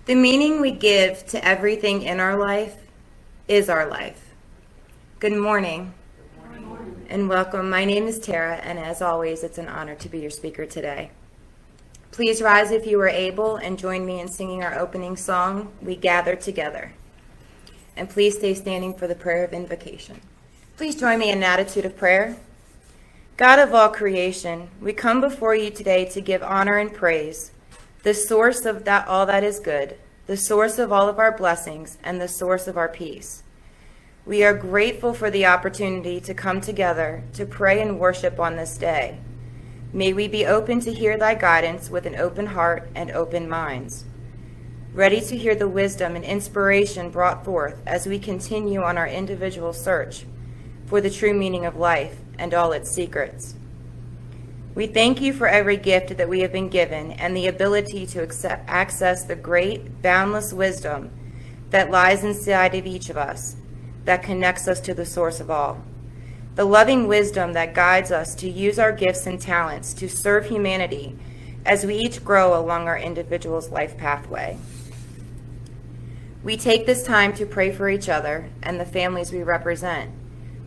The meaning we give to everything in our life is our life. Good morning. Good morning. And welcome. My name is Tara, and as always, it's an honor to be your speaker today. Please rise if you are able and join me in singing our opening song, We Gather Together. And please stay standing for the prayer of invocation. Please join me in an attitude of prayer. God of all creation, we come before you today to give honor and praise, the source of all that is good, the source of all of our blessings, and the source of our peace. We are grateful for the opportunity to come together to pray and worship on this day. May we be open to hear thy guidance with an open heart and open minds, ready to hear the wisdom and inspiration brought forth as we continue on our individual search for the true meaning of life and all its secrets. We thank you for every gift that we have been given and the ability to access the great, boundless wisdom that lies inside of each of us, that connects us to the source of all. The loving wisdom that guides us to use our gifts and talents to serve humanity as we each grow along our individual's life pathway. We take this time to pray for each other and the families we represent,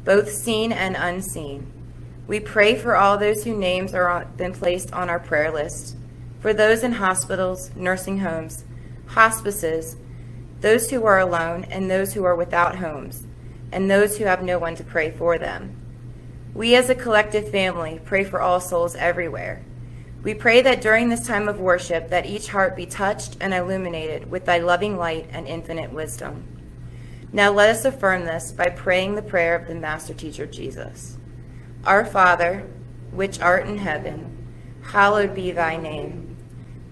both seen and unseen. We pray for all those whose names have been placed on our prayer list, for those in hospitals, nursing homes, hospices, those who are alone and those who are without homes, and those who have no one to pray for them. We as a collective family pray for all souls everywhere. We pray that during this time of worship that each heart be touched and illuminated with thy loving light and infinite wisdom. Now let us affirm this by praying the prayer of the Master Teacher Jesus. Our Father, which art in heaven, hallowed be thy name.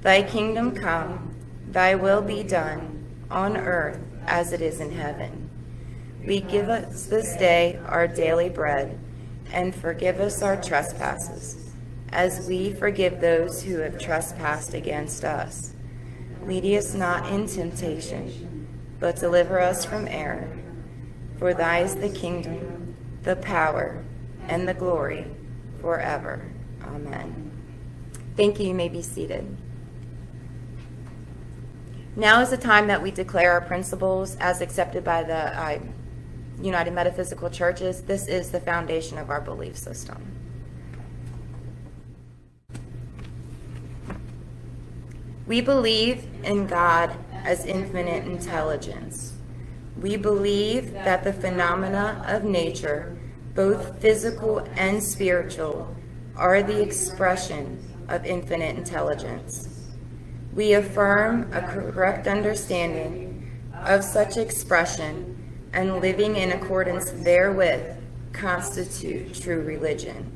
Thy kingdom come, thy will be done, on earth as it is in heaven. We give us this day our daily bread, and forgive us our trespasses, as we forgive those who have trespassed against us. Lead us not in temptation, but deliver us from error. For thy is the kingdom, the power, and the glory forever. Amen. Thank you. You may be seated. Now is the time that we declare our principles as accepted by the United Metaphysical Churches. This is the foundation of our belief system. We believe in God as infinite intelligence. We believe that the phenomena of nature, both physical and spiritual, are the expression of infinite intelligence. We affirm a correct understanding of such expression, and living in accordance therewith constitute true religion.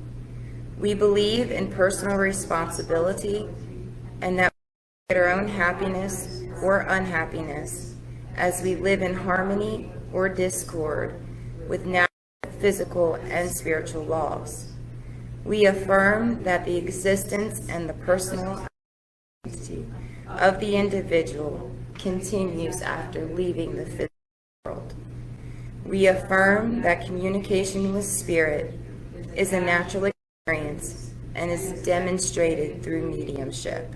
We believe in personal responsibility and that we create our own happiness or unhappiness as we live in harmony or discord with natural, physical, and spiritual laws. We affirm that the existence and the personal identity of the individual continues after leaving the physical world. We affirm that communication with spirit is a natural experience and is demonstrated through mediumship.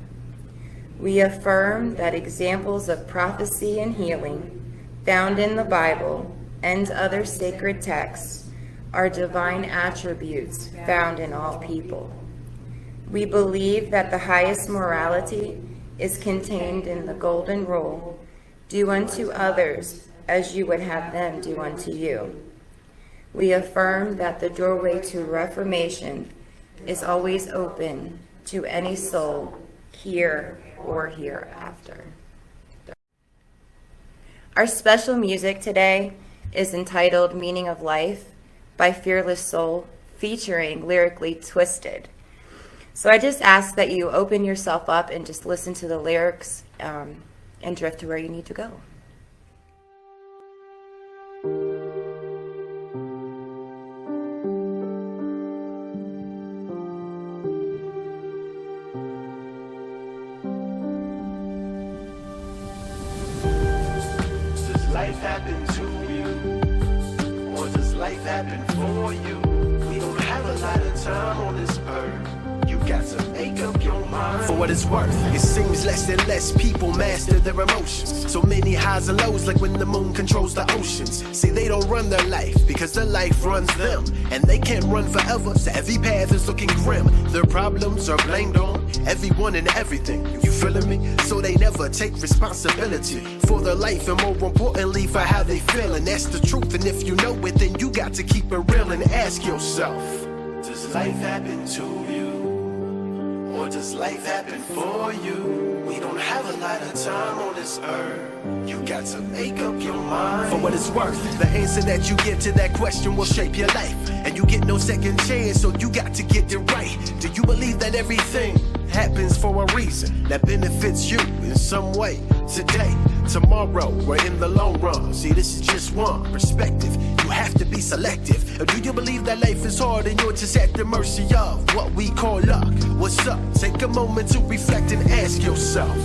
We affirm that examples of prophecy and healing found in the Bible and other sacred texts are divine attributes found in all people. We believe that the highest morality is contained in the golden rule, do unto others as you would have them do unto you. We affirm that the doorway to reformation is always open to any soul here or hereafter. Our special music today is entitled Meaning of Life by Fearless Soul, featuring Lyrically Twisted. So I just ask that you open yourself up and just listen to the lyrics and drift to where you need to go. Does life happen to you? Or does life happen for you? We don't have a lot of time on this earth. You got to make up your mind. what it's worth. It seems less and less people master their emotions. So many highs and lows, like when the moon controls the oceans. See, they don't run their life because their life runs them, and they can't run forever, so every path is looking grim. Their problems are blamed on everyone and everything. You feeling me? So they never take responsibility for their life, and more importantly for how they feel. And that's the truth, and if you know it, then you got to keep it real and ask yourself, does life happen to you? Or does life happen for you? We don't have a lot of time on this earth. You got to make up your mind. For what it's worth, the answer that you give to that question will shape your life. And you get no second chance, so you got to get it right. Do you believe that everything happens for a reason that benefits you in some way? Today, tomorrow, or in the long run. See, this is just one perspective. You have to be selective. Or do you believe that life is hard and you're just at the mercy of what we call luck? What's up? Take a moment to reflect and ask yourself,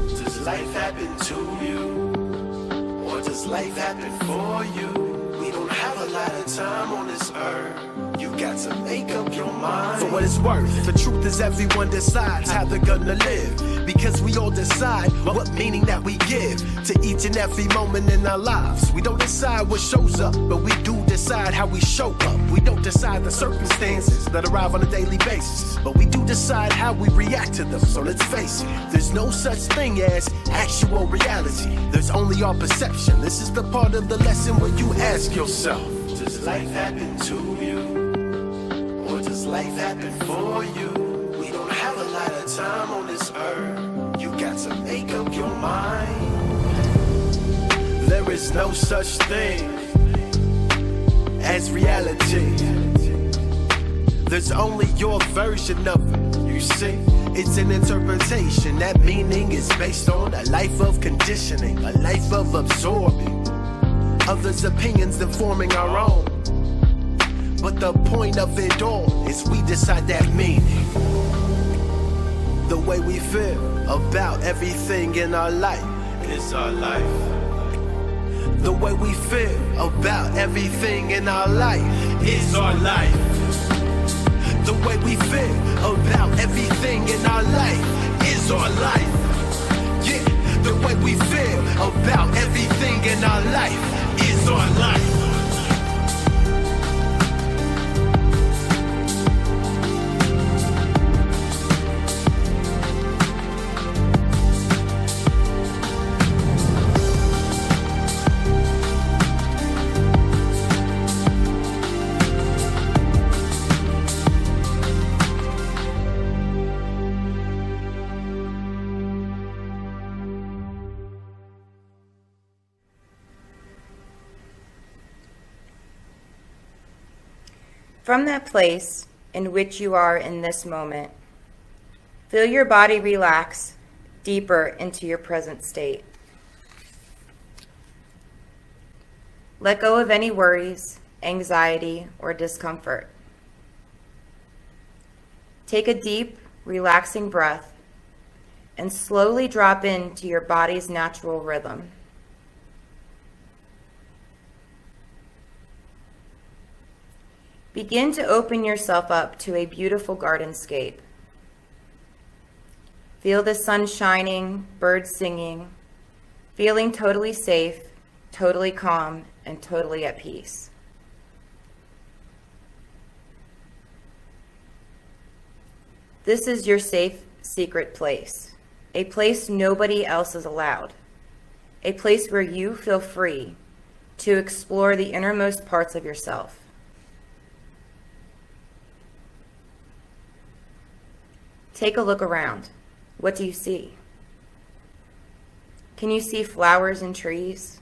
does life happen to you? Or does life happen for you? We don't have a lot of time on this earth. You got to make up your mind. For what it's worth, the truth is everyone decides how they're gonna live, because we all decide what meaning that we give to each and every moment in our lives. We don't decide what shows up, but we do decide how we show up. We don't decide the circumstances that arrive on a daily basis, but we do decide how we react to them. So let's face it, there's no such thing as actual reality. There's only our perception. This is the part of the lesson where you ask yourself, does life happen to you? Or does life happen for you? We don't have a lot of time on this earth. You got to make up your mind. There is no such thing as reality. There's only your version of it, you see. It's an interpretation. That meaning is based on a life of conditioning, a life of absorbing others' opinions and forming our own. But the point of it all is we decide that meaning. The way we feel about everything in our life is our life. The way we feel about everything in our life is our life. The way we feel about everything in our life is our life. Yeah, the way we feel about everything in our life is our life. From that place in which you are in this moment, feel your body relax deeper into your present state. Let go of any worries, anxiety, or discomfort. Take a deep, relaxing breath and slowly drop into your body's natural rhythm. Begin to open yourself up to a beautiful gardenscape. Feel the sun shining, birds singing, feeling totally safe, totally calm, and totally at peace. This is your safe, secret place, a place nobody else is allowed, a place where you feel free to explore the innermost parts of yourself. Take a look around. What do you see? Can you see flowers and trees?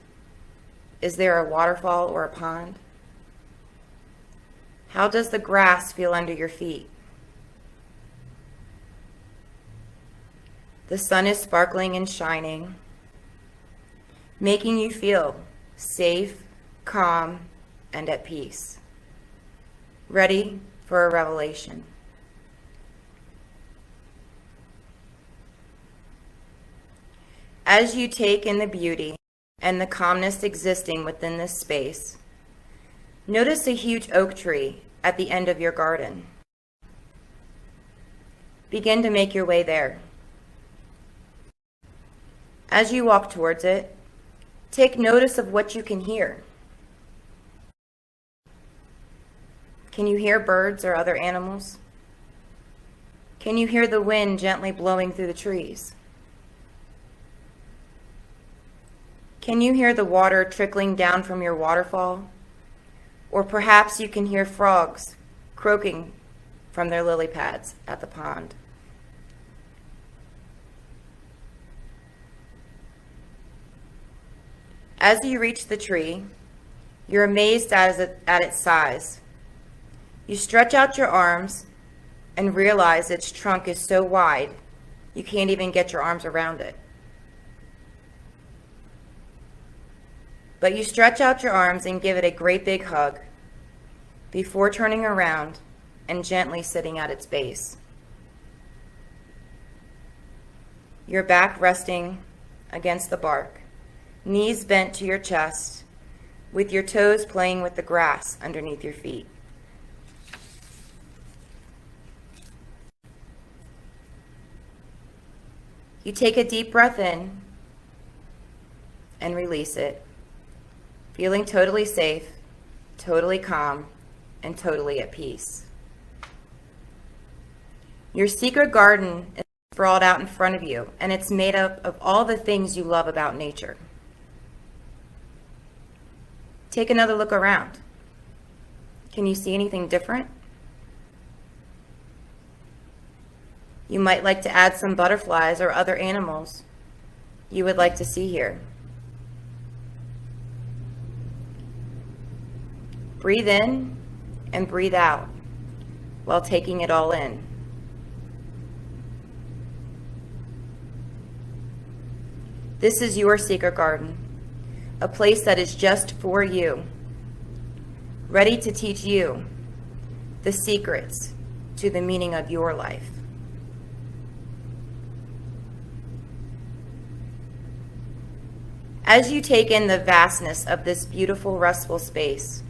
Is there a waterfall or a pond? How does the grass feel under your feet? The sun is sparkling and shining, making you feel safe, calm, and at peace. Ready for a revelation. As you take in the beauty and the calmness existing within this space, notice a huge oak tree at the end of your garden. Begin to make your way there. As you walk towards it, take notice of what you can hear. Can you hear birds or other animals? Can you hear the wind gently blowing through the trees? Can you hear the water trickling down from your waterfall? Or perhaps you can hear frogs croaking from their lily pads at the pond. As you reach the tree, you're amazed at its size. You stretch out your arms and realize its trunk is so wide you can't even get your arms around it. But you stretch out your arms and give it a great big hug before turning around and gently sitting at its base. Your back resting against the bark, knees bent to your chest, with your toes playing with the grass underneath your feet. You take a deep breath in and release it, feeling totally safe, totally calm, and totally at peace. Your secret garden is sprawled out in front of you, and it's made up of all the things you love about nature. Take another look around. Can you see anything different? You might like to add some butterflies or other animals you would like to see here. Breathe in and breathe out while taking it all in. This is your secret garden, a place that is just for you, ready to teach you the secrets to the meaning of your life. As you take in the vastness of this beautiful, restful space,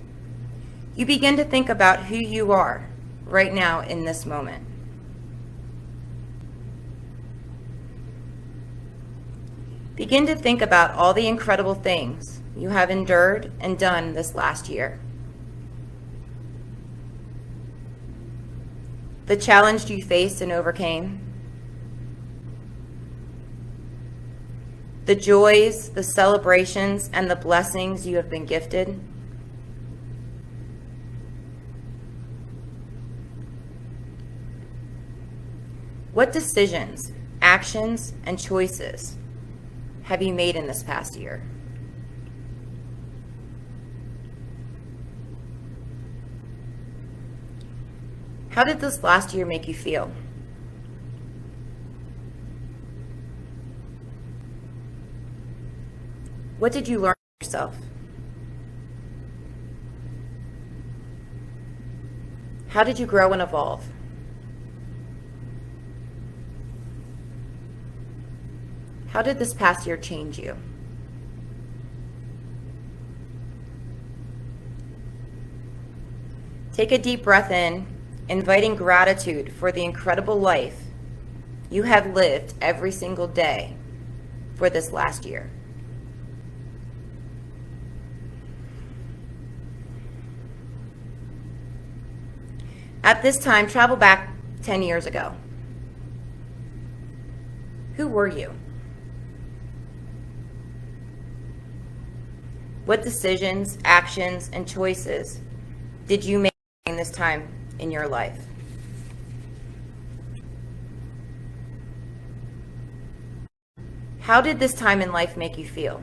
you begin to think about who you are right now in this moment. Begin to think about all the incredible things you have endured and done this last year. The challenge you faced and overcame. The joys, the celebrations, and the blessings you have been gifted. What decisions, actions, and choices have you made in this past year? How did this last year make you feel? What did you learn about yourself? How did you grow and evolve? How did this past year change you? Take a deep breath in, inviting gratitude for the incredible life you have lived every single day for this last year. At this time, travel back 10 years ago. Who were you? What decisions, actions, and choices did you make in this time in your life? How did this time in life make you feel?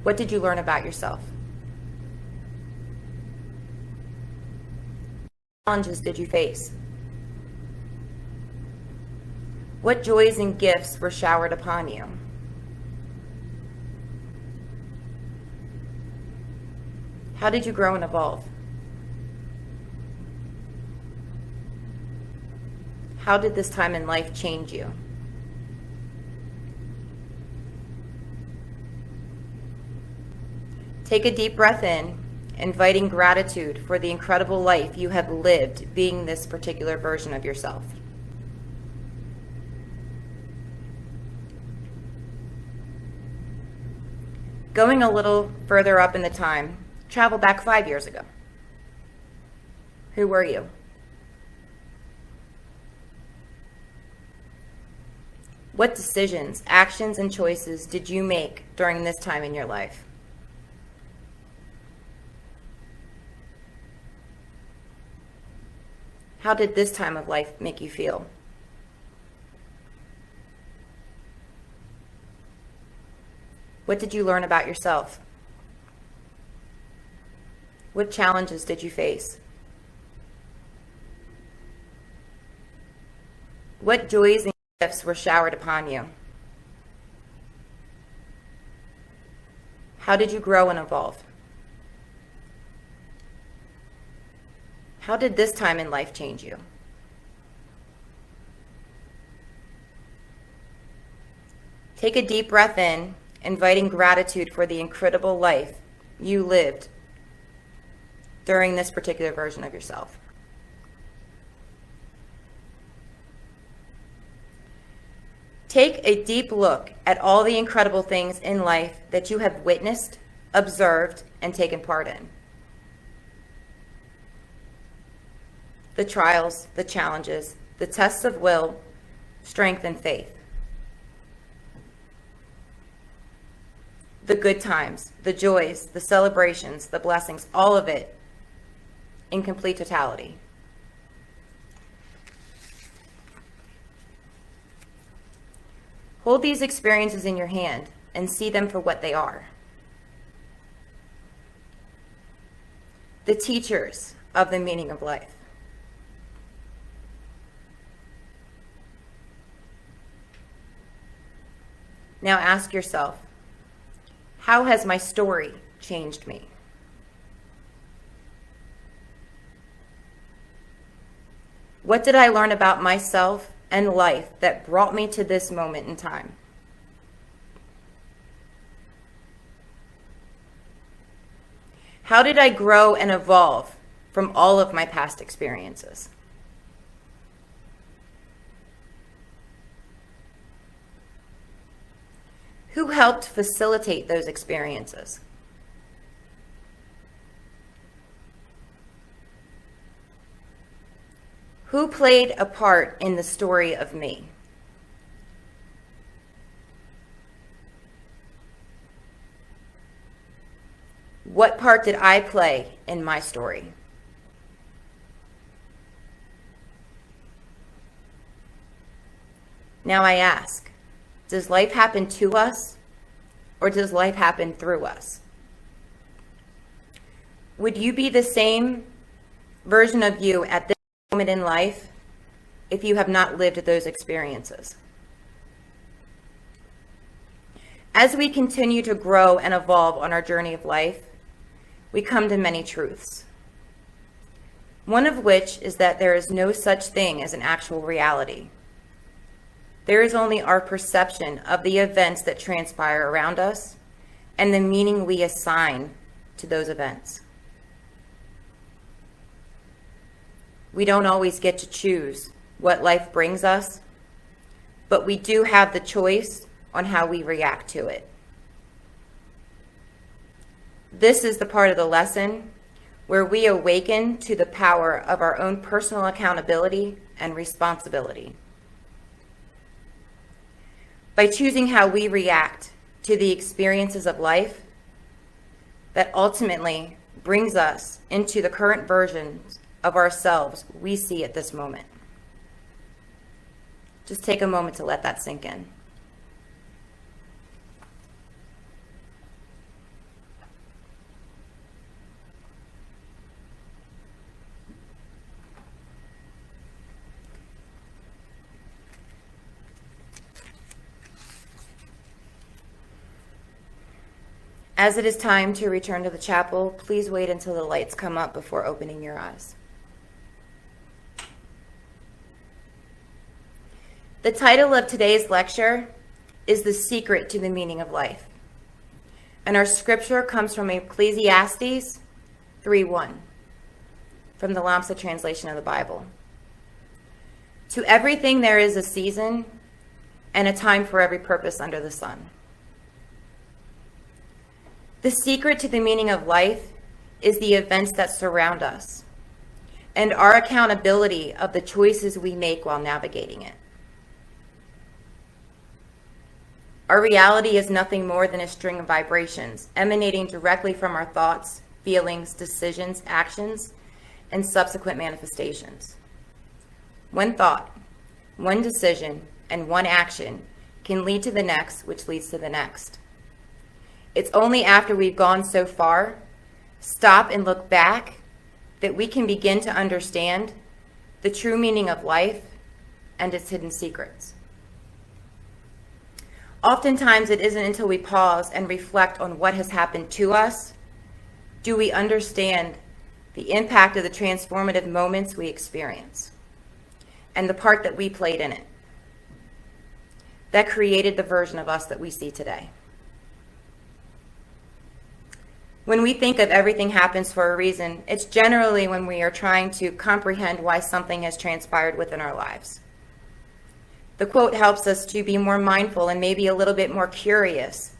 What did you learn about yourself? What challenges did you face? What joys and gifts were showered upon you? How did you grow and evolve? How did this time in life change you? Take a deep breath in, inviting gratitude for the incredible life you have lived being this particular version of yourself. Going a little further up in the time, travel back 5 years ago. Who were you? What decisions, actions, and choices did you make during this time in your life? How did this time of life make you feel? What did you learn about yourself? What challenges did you face? What joys and gifts were showered upon you? How did you grow and evolve? How did this time in life change you? Take a deep breath in, inviting gratitude for the incredible life you lived during this particular version of yourself. Take a deep look at all the incredible things in life that you have witnessed, observed, and taken part in. The trials, the challenges, the tests of will, strength, and faith. The good times, the joys, the celebrations, the blessings, all of it in complete totality. Hold these experiences in your hand and see them for what they are. The teachers of the meaning of life. Now ask yourself, how has my story changed me? What did I learn about myself and life that brought me to this moment in time? How did I grow and evolve from all of my past experiences? Who helped facilitate those experiences? Who played a part in the story of me? What part did I play in my story? Now I ask, does life happen to us, or does life happen through us? Would you be the same version of you at this moment in life if you have not lived those experiences? As we continue to grow and evolve on our journey of life, we come to many truths. One of which is that there is no such thing as an actual reality. There is only our perception of the events that transpire around us and the meaning we assign to those events. We don't always get to choose what life brings us, but we do have the choice on how we react to it. This is the part of the lesson where we awaken to the power of our own personal accountability and responsibility. By choosing how we react to the experiences of life, that ultimately brings us into the current versions of ourselves we see at this moment. Just take a moment to let that sink in. As it is time to return to the chapel, please wait until the lights come up before opening your eyes. The title of today's lecture is The Secret to the Meaning of Life. And our scripture comes from Ecclesiastes 3:1, from the Lamsa translation of the Bible. To everything there is a season and a time for every purpose under the sun. The secret to the meaning of life is the events that surround us and our accountability of the choices we make while navigating it. Our reality is nothing more than a string of vibrations emanating directly from our thoughts, feelings, decisions, actions, and subsequent manifestations. One thought, one decision, and one action can lead to the next, which leads to the next. It's only after we've gone so far, stop and look back, that we can begin to understand the true meaning of life and its hidden secrets. Oftentimes, it isn't until we pause and reflect on what has happened to us do we understand the impact of the transformative moments we experience and the part that we played in it that created the version of us that we see today. When we think of everything happens for a reason, it's generally when we are trying to comprehend why something has transpired within our lives. The quote helps us to be more mindful and maybe a little bit more curious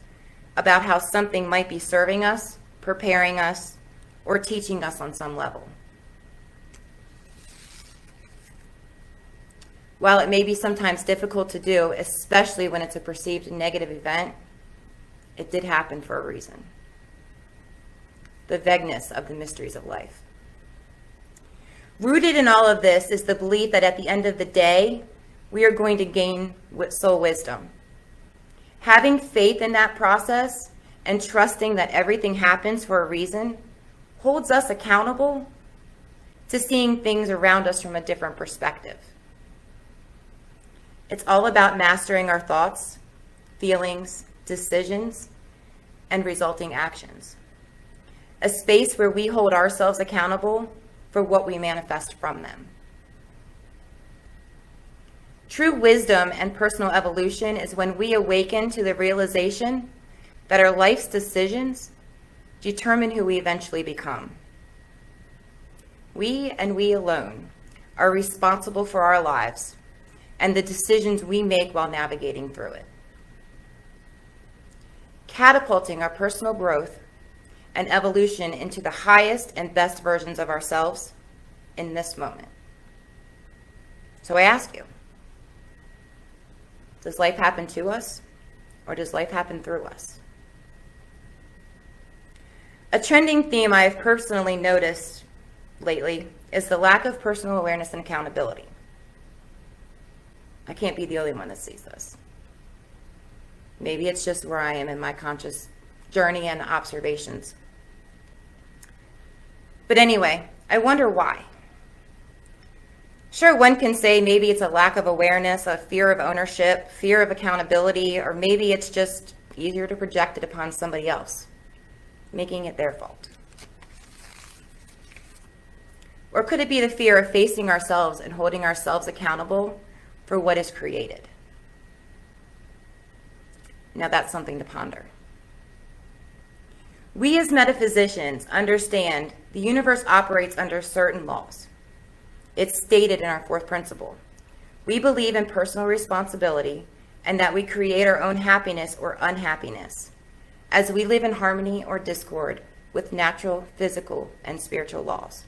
about how something might be serving us, preparing us, or teaching us on some level. While it may be sometimes difficult to do, especially when it's a perceived negative event, it did happen for a reason. The vagueness of the mysteries of life. Rooted in all of this is the belief that at the end of the day, we are going to gain soul wisdom. Having faith in that process and trusting that everything happens for a reason holds us accountable to seeing things around us from a different perspective. It's all about mastering our thoughts, feelings, decisions, and resulting actions. A space where we hold ourselves accountable for what we manifest from them. True wisdom and personal evolution is when we awaken to the realization that our life's decisions determine who we eventually become. We and we alone are responsible for our lives and the decisions we make while navigating through it. Catapulting our personal growth and evolution into the highest and best versions of ourselves in this moment. So I ask you, does life happen to us, or does life happen through us? A trending theme I have personally noticed lately is the lack of personal awareness and accountability. I can't be the only one that sees this. Maybe it's just where I am in my conscious journey and observations. But anyway, I wonder why. Sure, one can say maybe it's a lack of awareness, a fear of ownership, fear of accountability, or maybe it's just easier to project it upon somebody else, making it their fault. Or could it be the fear of facing ourselves and holding ourselves accountable for what is created? Now that's something to ponder. We as metaphysicians understand the universe operates under certain laws. It's stated in our fourth principle. We believe in personal responsibility and that we create our own happiness or unhappiness as we live in harmony or discord with natural, physical, and spiritual laws.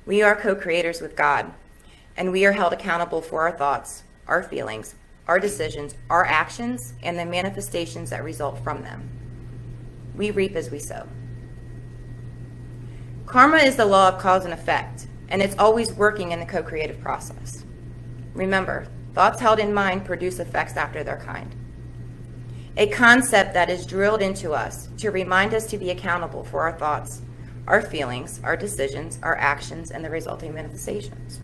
We are co-creators with God, and we are held accountable for our thoughts, our feelings, our decisions, our actions, and the manifestations that result from them. We reap as we sow. Karma is the law of cause and effect, and it's always working in the co-creative process. Remember, thoughts held in mind produce effects after their kind. A concept that is drilled into us to remind us to be accountable for our thoughts, our feelings, our decisions, our actions, and the resulting manifestations.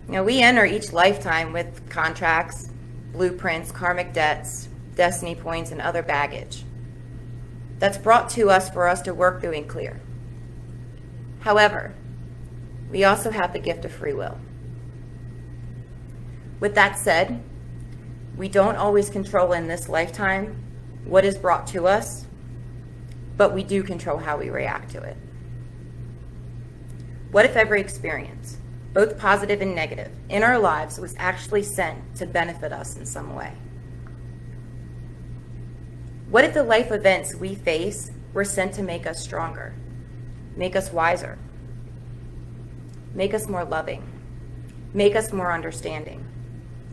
Now, we enter each lifetime with contracts, blueprints, karmic debts, destiny points, and other baggage that's brought to us for us to work through and clear. However, we also have the gift of free will. With that said, we don't always control in this lifetime what is brought to us, but we do control how we react to it. What if every experience, both positive and negative, in our lives was actually sent to benefit us in some way? What if the life events we face were sent to make us stronger, make us wiser, make us more loving, make us more understanding,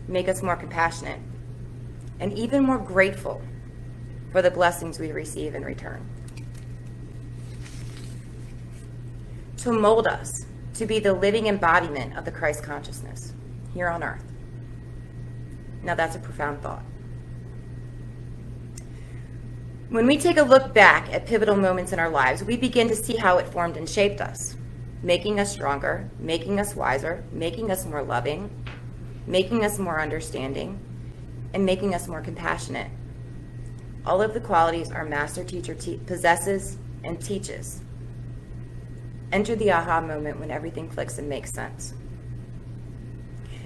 make us more compassionate, and even more grateful for the blessings we receive in return? To mold us to be the living embodiment of the Christ consciousness here on earth. Now that's a profound thought. When we take a look back at pivotal moments in our lives, we begin to see how it formed and shaped us, making us stronger, making us wiser, making us more loving, making us more understanding, and making us more compassionate. All of the qualities our master teacher possesses and teaches. Enter the aha moment when everything clicks and makes sense.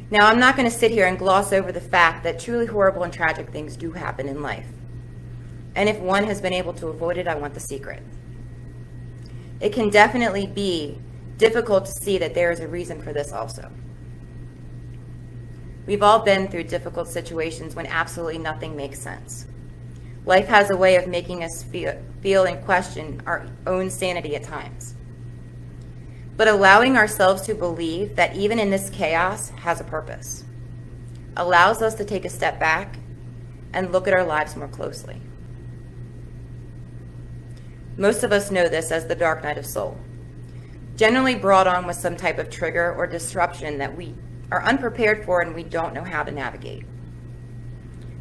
Now, I'm not going to sit here and gloss over the fact that truly horrible and tragic things do happen in life. And if one has been able to avoid it, I want the secret. It can definitely be difficult to see that there is a reason for this also. We've all been through difficult situations when absolutely nothing makes sense. Life has a way of making us feel and question our own sanity at times. But allowing ourselves to believe that even in this chaos has a purpose allows us to take a step back and look at our lives more closely. Most of us know this as the dark night of soul, generally brought on with some type of trigger or disruption that we are unprepared for and we don't know how to navigate.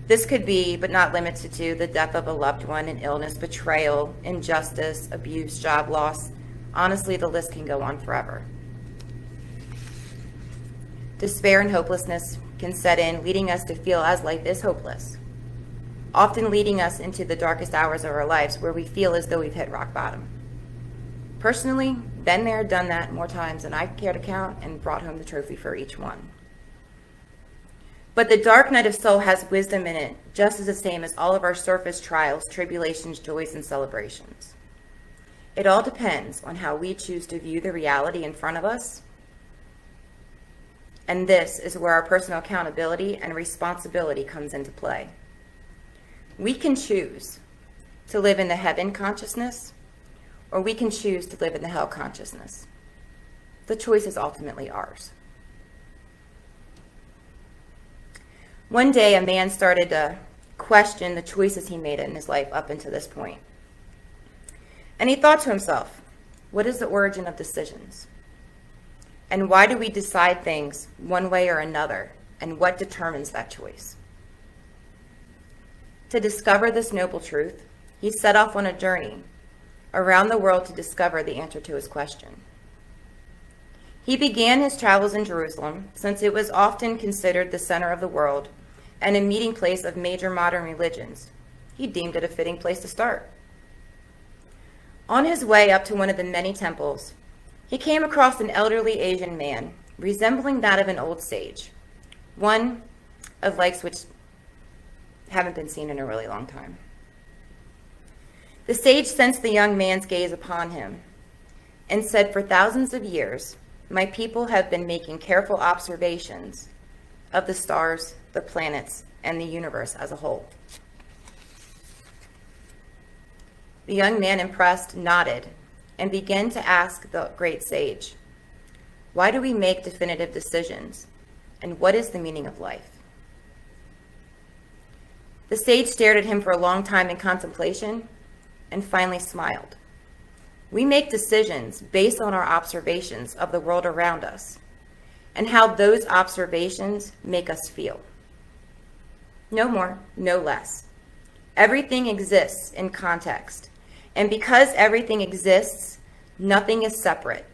This could be, but not limited to, the death of a loved one, an illness, betrayal, injustice, abuse, job loss. Honestly, the list can go on forever. Despair and hopelessness can set in, leading us to feel as life is hopeless, often leading us into the darkest hours of our lives where we feel as though we've hit rock bottom. Personally, been there, done that more times than I care to count, and brought home the trophy for each one. But the dark night of soul has wisdom in it, just as the same as all of our surface trials, tribulations, joys, and celebrations. It all depends on how we choose to view the reality in front of us. And this is where our personal accountability and responsibility comes into play. We can choose to live in the heaven consciousness, or we can choose to live in the hell consciousness. The choice is ultimately ours. One day, a man started to question the choices he made in his life up until this point. And he thought to himself, what is the origin of decisions? And why do we decide things one way or another? And what determines that choice? To discover this noble truth, he set off on a journey around the world to discover the answer to his question. He began his travels in Jerusalem, since it was often considered the center of the world and a meeting place of major modern religions. He deemed it a fitting place to start. On his way up to one of the many temples, he came across an elderly Asian man, resembling that of an old sage, one of likes which haven't been seen in a really long time. The sage sensed the young man's gaze upon him and said, for thousands of years, my people have been making careful observations of the stars, the planets, and the universe as a whole. The young man, impressed, nodded and began to ask the great sage, why do we make definitive decisions, and what is the meaning of life? The sage stared at him for a long time in contemplation and finally smiled. We make decisions based on our observations of the world around us and how those observations make us feel. No more, no less. Everything exists in context. And because everything exists, nothing is separate.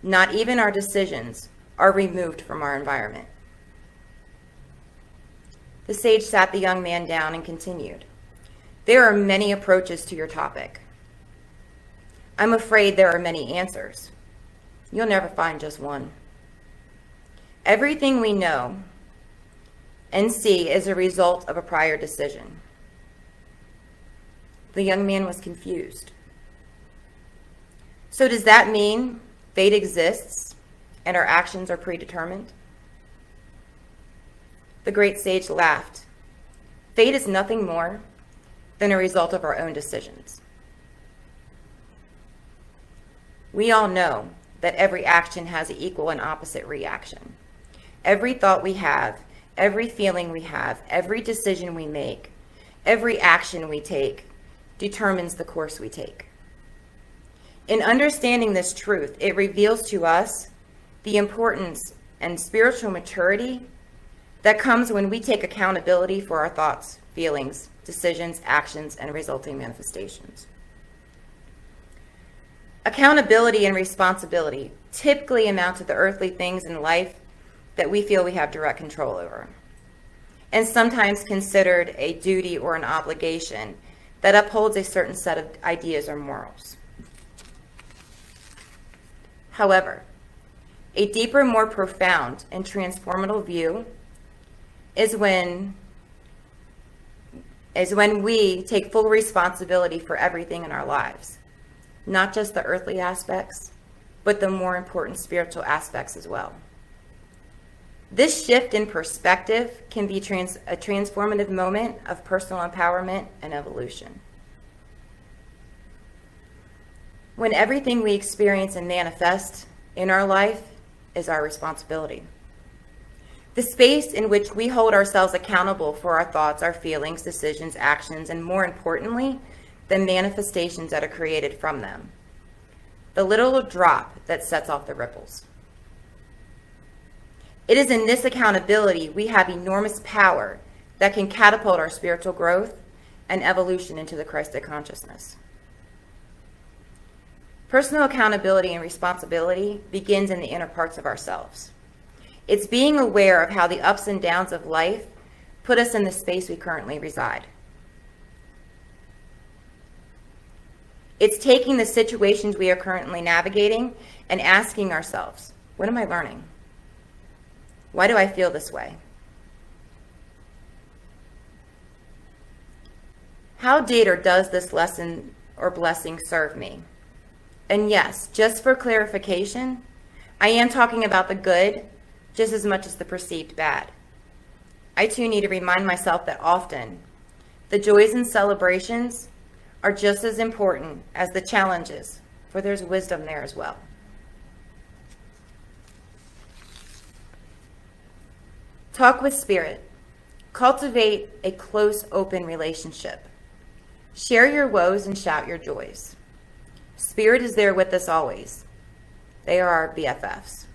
Not even our decisions are removed from our environment. The sage sat the young man down and continued. There are many approaches to your topic. I'm afraid there are many answers. You'll never find just one. Everything we know and see is a result of a prior decision. The young man was confused. So does that mean fate exists and our actions are predetermined? The great sage laughed. Fate is nothing more than a result of our own decisions. We all know that every action has an equal and opposite reaction. Every thought we have, every feeling we have, every decision we make, every action we take determines the course we take. In understanding this truth, it reveals to us the importance and spiritual maturity that comes when we take accountability for our thoughts, feelings, decisions, actions, and resulting manifestations. Accountability and responsibility typically amount to the earthly things in life that we feel we have direct control over, and sometimes considered a duty or an obligation that upholds a certain set of ideas or morals. However, a deeper, more profound, and transformative view is when we take full responsibility for everything in our lives, not just the earthly aspects, but the more important spiritual aspects as well. This shift in perspective can be a transformative moment of personal empowerment and evolution. When everything we experience and manifest in our life is our responsibility. The space in which we hold ourselves accountable for our thoughts, our feelings, decisions, actions, and more importantly, the manifestations that are created from them. The little drop that sets off the ripples. It is in this accountability we have enormous power that can catapult our spiritual growth and evolution into the Christic consciousness. Personal accountability and responsibility begins in the inner parts of ourselves. It's being aware of how the ups and downs of life put us in the space we currently reside. It's taking the situations we are currently navigating and asking ourselves, what am I learning? Why do I feel this way? How did or does this lesson or blessing serve me? And yes, just for clarification, I am talking about the good just as much as the perceived bad. I too need to remind myself that often the joys and celebrations are just as important as the challenges, for there's wisdom there as well. Talk with Spirit. Cultivate a close, open relationship. Share your woes and shout your joys. Spirit is there with us always. They are our BFFs.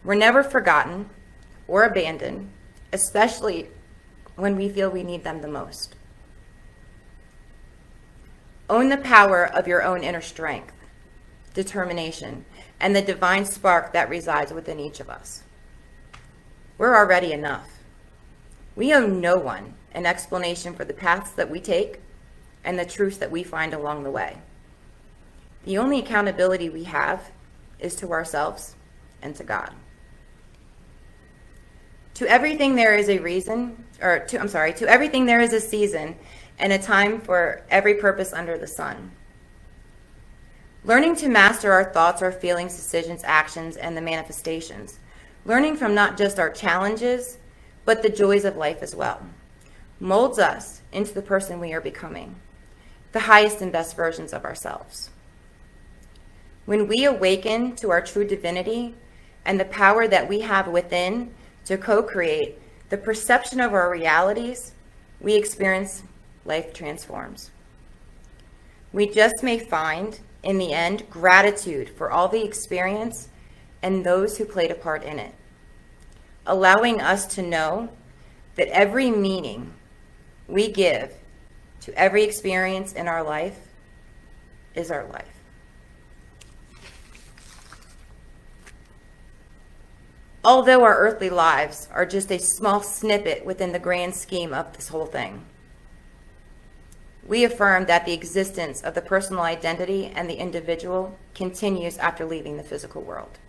We're never forgotten or abandoned, especially when we feel we need them the most. Own the power of your own inner strength, determination, and the divine spark that resides within each of us. We're already enough. We owe no one an explanation for the paths that we take and the truths that we find along the way. The only accountability we have is to ourselves and to God. To everything there is a to everything there is a season and a time for every purpose under the sun. Learning to master our thoughts, our feelings, decisions, actions, and the manifestations. Learning from not just our challenges, but the joys of life as well, molds us into the person we are becoming, the highest and best versions of ourselves. When we awaken to our true divinity and the power that we have within to co-create the perception of our realities, we experience life transforms. We just may find, in the end, gratitude for all the experience and those who played a part in it, allowing us to know that every meaning we give to every experience in our life is our life. Although our earthly lives are just a small snippet within the grand scheme of this whole thing, we affirm that the existence of the personal identity and the individual continues after leaving the physical world.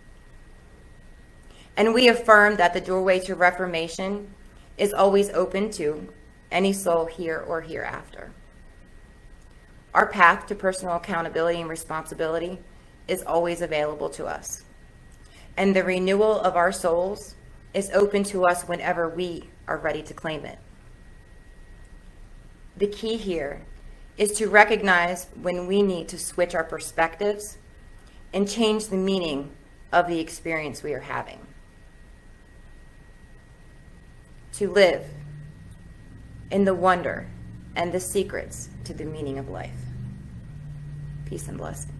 And we affirm that the doorway to reformation is always open to any soul here or hereafter. Our path to personal accountability and responsibility is always available to us. And the renewal of our souls is open to us whenever we are ready to claim it. The key here is to recognize when we need to switch our perspectives and change the meaning of the experience we are having. To live in the wonder and the secrets to the meaning of life. Peace and blessings.